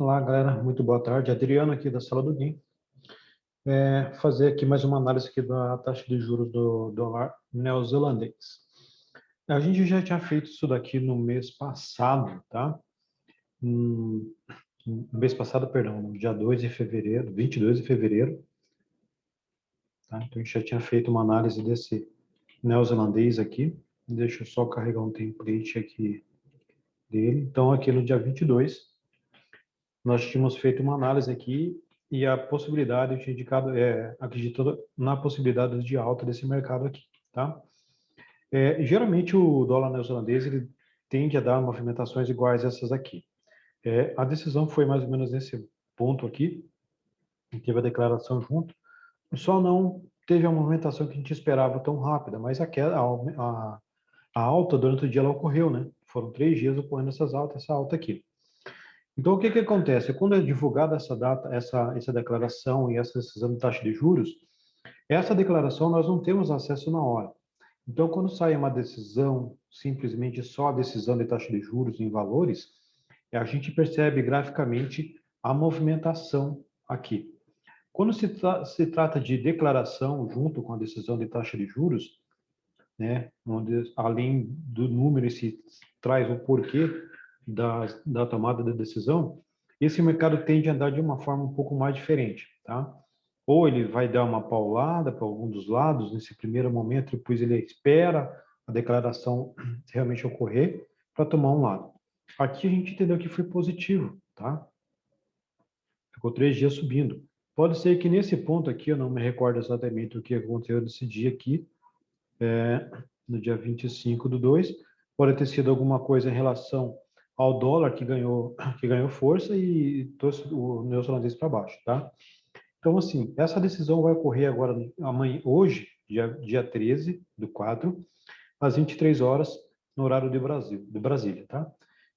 Olá, galera. Muito boa tarde. Adriano aqui da Sala do GUIM. Fazer aqui mais uma análise aqui da taxa de juros do dólar neozelandês. A gente já tinha feito isso daqui no mês passado, tá? No mês passado, perdão, no dia 2 de fevereiro, 22 de fevereiro, tá? Então, a gente já tinha feito uma análise desse neozelandês aqui. Deixa eu só carregar um template aqui dele. Então, aqui no dia 22, nós tínhamos feito uma análise aqui e a possibilidade, eu tinha indicado, acreditando na possibilidade de alta desse mercado aqui, tá? Geralmente o dólar neozelandês, ele tende a dar movimentações iguais a essas aqui. A decisão foi mais ou menos nesse ponto aqui, teve a declaração junto, só não teve a movimentação que a gente esperava tão rápida, mas a alta durante o dia ela ocorreu, né? Foram 3 dias ocorrendo essa alta aqui. Então, o que acontece? Quando é divulgada essa data, essa declaração e essa decisão de taxa de juros, essa declaração nós não temos acesso na hora. Então, quando sai uma decisão, simplesmente só a decisão de taxa de juros em valores, a gente percebe graficamente a movimentação aqui. Quando se trata de declaração junto com a decisão de taxa de juros, né, onde além do número se traz o porquê da tomada da decisão, esse mercado tende a andar de uma forma um pouco mais diferente, tá? Ou ele vai dar uma paulada para algum dos lados nesse primeiro momento, depois ele espera a declaração realmente ocorrer para tomar um lado. Aqui a gente entendeu que foi positivo, tá? Ficou 3 dias subindo. Pode ser que nesse ponto aqui, eu não me recordo exatamente o que aconteceu nesse dia aqui, no dia 25 do 2, pode ter sido alguma coisa em relação ao dólar que ganhou força e trouxe o neozelandês para baixo, tá? Então, assim, essa decisão vai ocorrer agora, amanhã, hoje, dia 13 do 4, às 23 horas, no horário de Brasília, tá?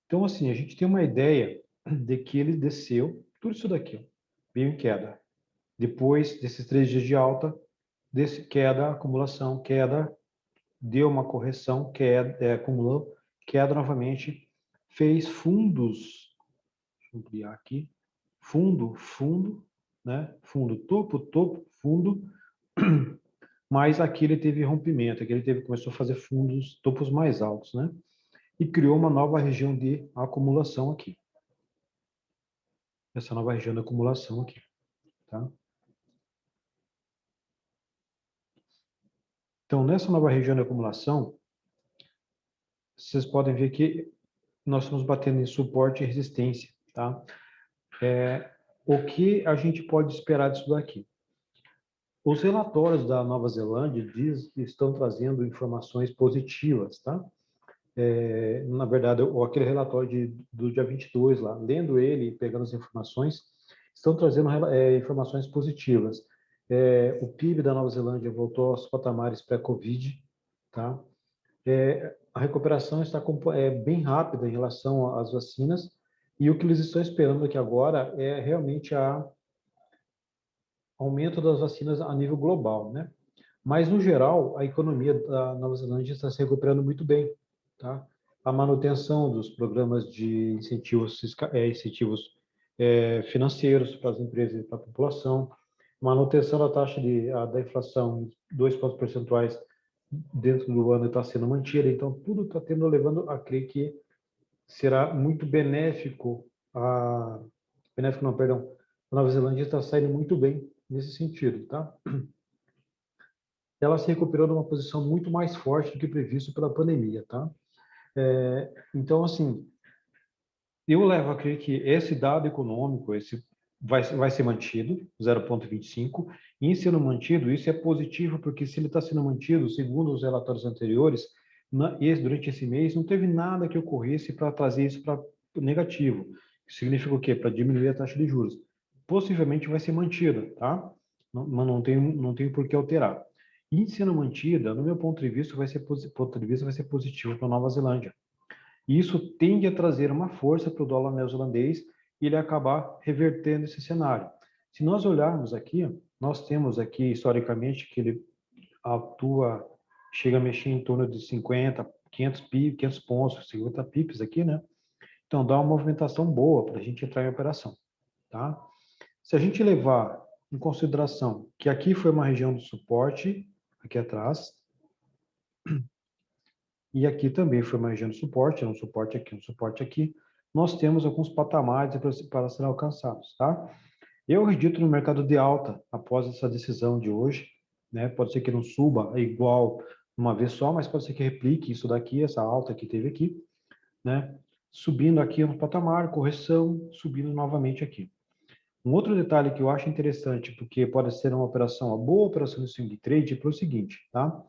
Então, assim, a gente tem uma ideia de que ele desceu, tudo isso daqui, ó, veio em queda. Depois desses 3 dias de alta, queda, acumulação, queda, deu uma correção, queda, acumulou, queda novamente, fez fundos, deixa eu ampliar aqui, fundo, né? Fundo, topo, fundo, mas aqui ele teve rompimento, aqui ele começou a fazer fundos, topos mais altos, né? E criou uma nova região de acumulação aqui. Essa nova região de acumulação aqui, tá? Então, nessa nova região de acumulação, vocês podem ver que nós estamos batendo em suporte e resistência, tá? O que a gente pode esperar disso daqui? Os relatórios da Nova Zelândia estão trazendo informações positivas, tá? Na verdade, aquele relatório do dia 22 lá, lendo ele e pegando as informações, estão trazendo informações positivas. O PIB da Nova Zelândia voltou aos patamares pré-Covid, tá? A recuperação está bem rápida em relação às vacinas e o que eles estão esperando aqui agora é realmente a aumento das vacinas a nível global, né? Mas, no geral, a economia da Nova Zelândia está se recuperando muito bem, tá? A manutenção dos programas de incentivos financeiros para as empresas e para a população, manutenção da taxa da inflação em 2 pontos percentuais dentro do ano está sendo mantida, então tudo está levando a crer que será muito benéfico não, perdão, a Nova Zelândia está saindo muito bem nesse sentido, tá? Ela se recuperou de uma posição muito mais forte do que previsto pela pandemia, tá? Então, assim, eu levo a crer que esse dado econômico, esse vai ser mantido, 0,25, e em sendo mantido, isso é positivo, porque se ele está sendo mantido, segundo os relatórios anteriores, durante esse mês, não teve nada que ocorresse para trazer isso para negativo. Isso significa o quê? Para diminuir a taxa de juros. Possivelmente vai ser mantida, tá? Mas não tem por que alterar. E sendo mantida, no meu ponto de vista, vai ser positivo para a Nova Zelândia. E isso tende a trazer uma força para o dólar neozelandês e ele acabar revertendo esse cenário. Se nós olharmos aqui, nós temos aqui, historicamente, que ele chega a mexer em torno de 50, 500 pontos, 50 pips aqui, né? Então, dá uma movimentação boa para a gente entrar em operação, tá? Se a gente levar em consideração que aqui foi uma região de suporte, aqui atrás, e aqui também foi uma região de suporte, um suporte aqui, nós temos alguns patamares para serem alcançados, tá? Eu acredito no mercado de alta após essa decisão de hoje, né? Pode ser que não suba igual uma vez só, mas pode ser que replique isso daqui, essa alta que teve aqui, né? Subindo aqui no patamar, correção, subindo novamente aqui. Um outro detalhe que eu acho interessante, porque pode ser uma operação, uma boa operação de swing trade, é o seguinte, tá?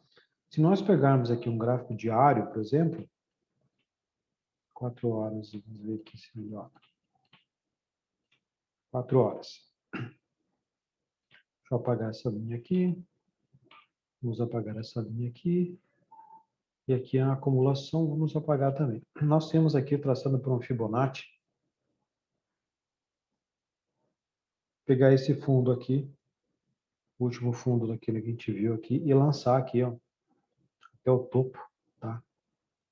Se nós pegarmos aqui um gráfico diário, por exemplo, 4 horas, vamos ver aqui se melhora. 4 horas. Deixa eu apagar essa linha aqui. Vamos apagar essa linha aqui. E aqui a acumulação, vamos apagar também. Nós temos aqui, traçando por um Fibonacci, pegar esse fundo aqui, o último fundo daquele que a gente viu aqui, e lançar aqui, ó, até o topo, tá?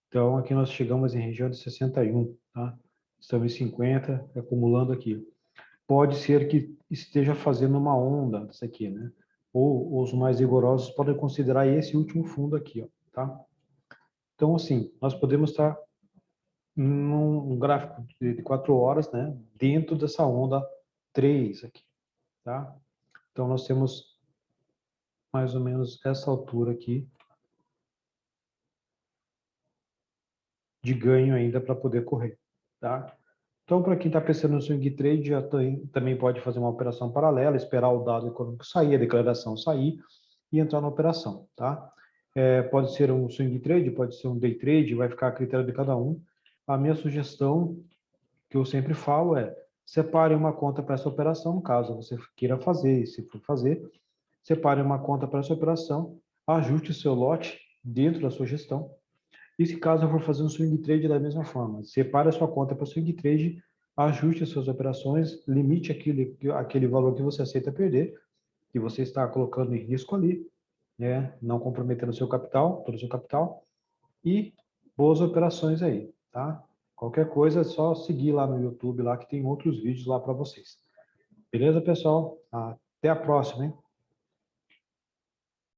Então, aqui nós chegamos em região de 61, tá? Estamos em 50, acumulando aqui. Pode ser que esteja fazendo uma onda dessa aqui, né? Ou os mais rigorosos podem considerar esse último fundo aqui, ó, tá? Então, assim, nós podemos estar num gráfico de 4 horas, né? Dentro dessa onda 3 aqui, tá? Então, nós temos mais ou menos essa altura aqui de ganho ainda para poder correr, tá? Então, para quem está pensando no swing trade, já também pode fazer uma operação paralela, esperar o dado econômico sair, a declaração sair e entrar na operação, tá? Pode ser um swing trade, pode ser um day trade, vai ficar a critério de cada um. A minha sugestão, que eu sempre falo, é separe uma conta para essa operação, caso você queira fazer, e se for fazer, separe uma conta para essa operação, ajuste o seu lote dentro da sua gestão. E se caso eu for fazer um swing trade da mesma forma, separe a sua conta para swing trade, ajuste as suas operações, limite aquele valor que você aceita perder, que você está colocando em risco ali, né? Não comprometendo o seu capital, todo o seu capital, e boas operações aí, tá? Qualquer coisa é só seguir lá no YouTube, lá que tem outros vídeos lá para vocês. Beleza, pessoal? Até a próxima, hein?